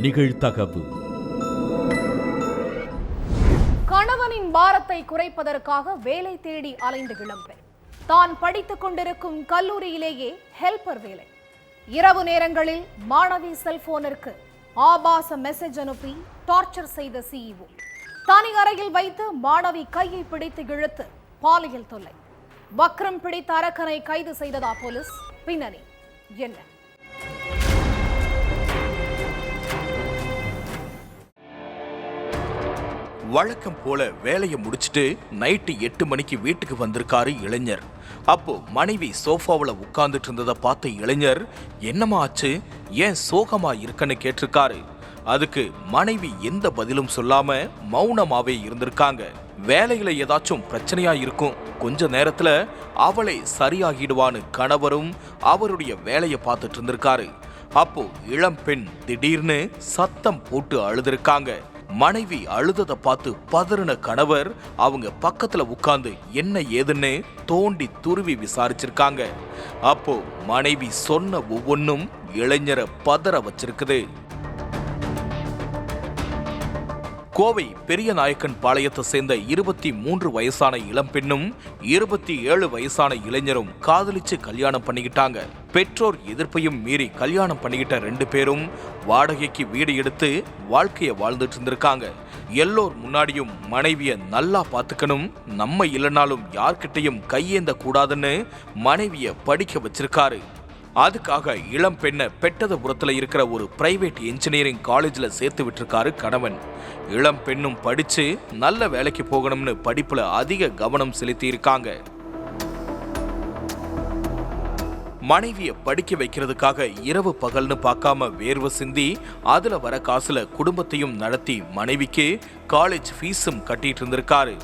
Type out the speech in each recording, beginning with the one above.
நிகழ்தகவு. கணவனின் பாரத்தை குறைப்பதற்காக வேலை தேடி அலைந்த இளம்பெண் தான் படித்துக் கொண்டிருக்கும் கல்லூரியிலேயே ஹெல்பர் வேலை. இரவு நேரங்களில் மாணவி செல்போனிற்கு ஆபாச மெசேஜ் அனுப்பி டார்ச்சர் செய்த சிஇஓ. தனி அறையில் வைத்து மாணவி கையை பிடித்து இழுத்து பாலியல் தொல்லை. வக்ரம் பிடித்த அரக்கனை கைது செய்ததா போலீஸ்? பின்னணி என்ன? வழக்கம் போல வேலையை முடிச்சுட்டு நைட்டு 8 மணிக்கு வீட்டுக்கு வந்திருக்காரு இளைஞர். அப்போ மனைவி சோஃபாவில் உட்கார்ந்துட்டு இருந்ததை பார்த்த இளைஞர், என்னமா ஆச்சு, ஏன் சோகமா இருக்கன்னு கேட்டிருக்காரு. அதுக்கு மனைவி எந்த பதிலும் சொல்லாம மௌனமாவே இருந்திருக்காங்க. வேலையில ஏதாச்சும் பிரச்சனையா இருக்கும், கொஞ்ச நேரத்துல அவளை சரியாகிடுவான்னு கணவரும் அவருடைய வேலையை பார்த்துட்டு இருந்திருக்காரு. அப்போ இளம் பெண் திடீர்னு சத்தம் போட்டு அழுதுருக்காங்க. மனைவி அழுததை பார்த்து பதறின கணவர் அவங்க பக்கத்துல உட்கார்ந்து என்ன ஏதுன்னு தோண்டி துருவி விசாரிச்சிருக்காங்க. அப்போ மனைவி சொன்ன ஒவ்வொன்னும் இளைஞரை பதற வச்சிருக்குது. கோவை பெரியநாயக்கன் பாளையத்தை சேர்ந்த 23 வயசான இளம்பெண்ணும் 27 வயசான இளைஞரும் காதலிச்சு கல்யாணம் பண்ணிக்கிட்டாங்க. பெற்றோர் எதிர்ப்பையும் மீறி கல்யாணம் பண்ணிக்கிட்ட 2 பேரும் வாடகைக்கு வீடு எடுத்து வாழ்க்கைய வாழ்ந்துட்டு இருந்திருக்காங்க. எல்லோர் முன்னாடியும் மனைவிய நல்லா பாத்துக்கணும், நம்ம இல்லைனாலும் யார்கிட்டையும் கையேந்த கூடாதுன்னு மனைவிய படிக்க வச்சிருக்காரு. அதுக்காக இளம் பெண்ணை பெட்டதபுரத்துல இருக்கிற ஒரு பிரைவேட் இன்ஜினியரிங் காலேஜ்ல சேர்த்து விட்டுருக்காரு கணவன். இளம் பெண்ணும் படிச்சு நல்ல வேலைக்கு போகணும்னு படிப்புல அதிக கவனம் செலுத்தி இருக்காங்க. மனைவியை படிக்க வைக்கிறதுக்காக இரவு பகல்னு பார்க்காம வேர்வை சிந்தி அதுல வர காசுல குடும்பத்தையும் நடத்தி மனைவிக்கு காலேஜ் ஃபீஸும் கட்டிட்டு இருந்திருக்காரு.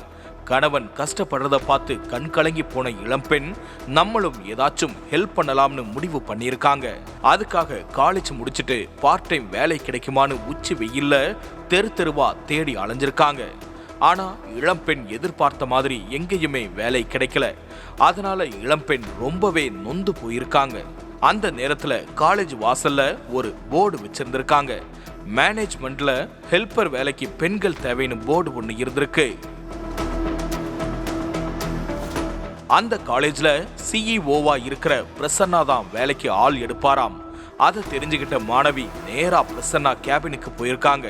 கணவன் கஷ்டப்படுறத பார்த்து கண் கலங்கி போன இளம்பெண் நம்மளும் ஏதாச்சும் ஹெல்ப் பண்ணலாம்னு முடிவு பண்ணியிருக்காங்க. அதுக்காக காலேஜ் முடிச்சுட்டு பார்ட் டைம் வேலை கிடைக்குமான்னு உச்சி வெயில்ல தெரு தெருவா தேடி அலைஞ்சிருக்காங்க. ஆனா இளம்பெண் எதிர்பார்த்த மாதிரி எங்கேயுமே வேலை கிடைக்கல. அதனால இளம்பெண் ரொம்பவே நொந்து போயிருக்காங்க. அந்த நேரத்துல காலேஜ் வாசல்ல ஒரு போர்டு வச்சிருந்திருக்காங்க. மேனேஜ்மெண்ட்ல ஹெல்பர் வேலைக்கு பெண்கள் தேவைன்னு போர்டு ஒன்று இருந்திருக்கு. அந்த காலேஜ்ல சிஇஓவா இருக்கிற பிரசன்னா தான் வேலைக்கு ஆள் எடுப்பாராம். அதை தெரிஞ்சுக்கிட்ட மாணவி நேரா பிரசன்னா கேபினுக்கு போயிருக்காங்க.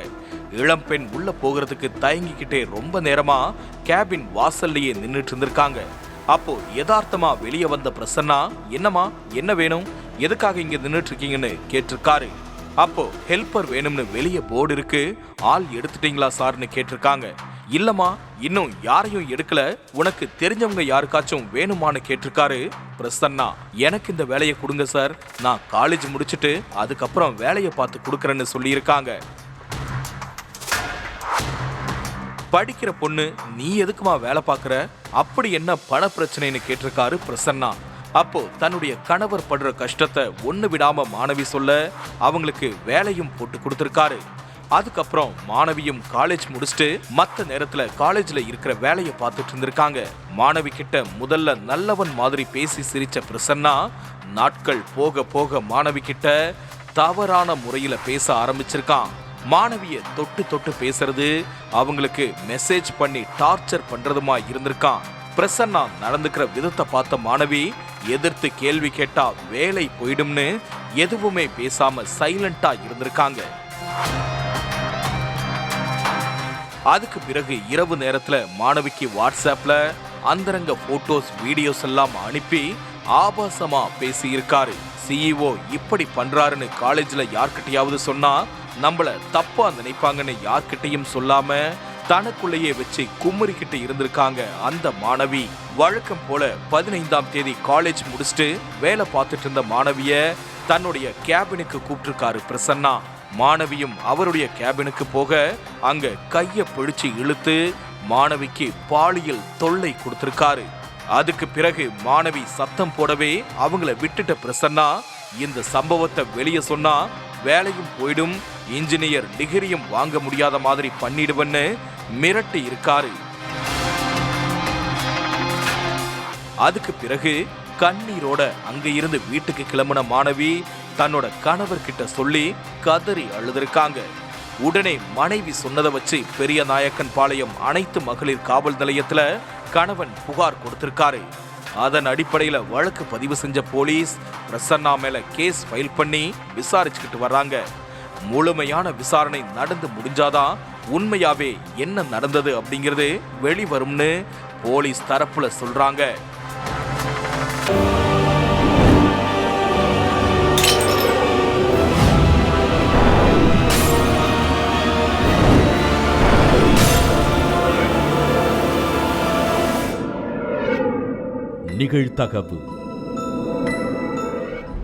இளம்பெண் உள்ள போகிறதுக்கு தயங்கிக்கிட்டே ரொம்ப நேரமா கேபின் வாசல்லையே நின்றுட்டு இருந்திருக்காங்க. அப்போ யதார்த்தமா வெளியே வந்த பிரசன்னா, என்னமா, என்ன வேணும், எதுக்காக இங்க நின்றுட்டு இருக்கீங்கன்னு கேட்டிருக்காரு. அப்போ ஹெல்பர் வேணும்னு வெளியே போர்டு இருக்கு, ஆள் எடுத்துட்டீங்களா சார்னு கேட்டிருக்காங்க. இல்லம்மா, இன்னும் யாரையும் எடுக்கல, உனக்கு தெரிஞ்சவங்க யாருக்காச்சும் வேணுமான்னு கேட்டிருக்காரு பிரசன்னா. எனக்கு இந்த வேலையை கொடுங்க சார், நான் காலேஜ் முடிச்சுட்டு அதுக்கப்புறம் வேலையை பார்த்து கொடுக்கறேன்னு சொல்லியிருக்காங்க. படிக்கிற பொண்ணு, நீ எதுக்குமா வேலை பார்க்குற, அப்படி என்ன பண பிரச்சனைன்னு கேட்டிருக்காரு பிரசன்னா. அப்போ தன்னுடைய கணவர் படுற கஷ்டத்தை ஒண்ணு விடாம மாணவி சொல்ல அவங்களுக்கு வேலையும் போட்டு கொடுத்திருக்காரு. அதுக்கப்புறம் மாணவியும் காலேஜ் முடிச்சுட்டு மற்ற நேரத்துல காலேஜ்ல இருக்கிற வேலையை பார்த்துட்டு இருந்திருக்காங்க. மாணவி கிட்ட முதல்ல நல்லவன் மாதிரி பேசி சிரிச்ச பிரசன்னா நாட்கள் போக போக மாணவி கிட்ட தவறான முறையில பேச ஆரம்பிச்சிருக்கான். மாணவிய தொட்டு தொட்டு பேசுறது, அவங்களுக்கு மெசேஜ் பண்ணி டார்ச்சர் பண்றதுமா இருந்திருக்கான். பிரசன்னா நடந்துக்கிற விதத்தை பார்த்த மாணவி எதிர்த்து கேள்வி கேட்டா வேலை போயிடும்னு எதுவுமே பேசாம சைலண்டா இருந்திருக்காங்க. அதுக்கு பிறகு இரவு நேரத்துல மாணவிக்கு வாட்ஸ்அப்ல அந்தரங்க போட்டோஸ் வீடியோஸ் எல்லாம் அனுப்பி ஆபாசமா பேசி இருக்காரு. சிஇஓ இப்படி பண்றாருன்னு காலேஜ்ல யார்கிட்டயாவது சொன்னா நம்மள தப்பா நினைப்பாங்கன்னு யார்கிட்டையும் சொல்லாம தனக்குள்ளேயே வச்சு கும்மரிக்கிட்டு இருந்திருக்காங்க அந்த மாணவி. வழக்கம் போல 15ஆம் தேதி காலேஜ் முடிச்சுட்டு வேலை பார்த்துட்டு இருந்த மாணவிய தன்னுடைய கேபினுக்கு கூப்பிட்டிருக்காரு பிரசன்னா. மாணவியும் அவருடைய கேபினுக்கு போக அங்க கைய பிடிச்சு இழுத்து மாணவிக்கு பாலியல் தொல்லை கொடுத்திருக்காரு. அதுக்கு பிறகு மாணவி சத்தம் போடவே அவங்கள விட்டுட்ட பிரசன்னா இந்த சம்பவத்தை வெளியே சொன்னா வேலையும் போயிடும், இன்ஜினியர் டிகிரியும் வாங்க முடியாத மாதிரி பண்ணிடுவன்னு மிரட்டி இருக்காரு. அதுக்கு பிறகு கண்ணீரோட அங்க இருந்து வீட்டுக்கு கிளம்பின மாணவி தன்னோட கணவர்கிட்ட சொல்லி கதறி அழுதுருக்காங்க. உடனே மனைவி சொன்னதை வச்சு பெரியநாயக்கன் பாளையம் அனைத்து மகளிர் காவல் நிலையத்துல கணவன் புகார் கொடுத்திருக்காரு. அதன் அடிப்படையில வழக்கு பதிவு செஞ்ச போலீஸ் பிரசன்னா மேல கேஸ் ஃபைல் பண்ணி விசாரிச்சுக்கிட்டு வர்றாங்க. முழுமையான விசாரணை நடந்து முடிஞ்சாதான் உண்மையாவே என்ன நடந்தது அப்படிங்கிறது வெளிவரும்னு போலீஸ் தரப்புல சொல்றாங்க. நிகழ்தகவு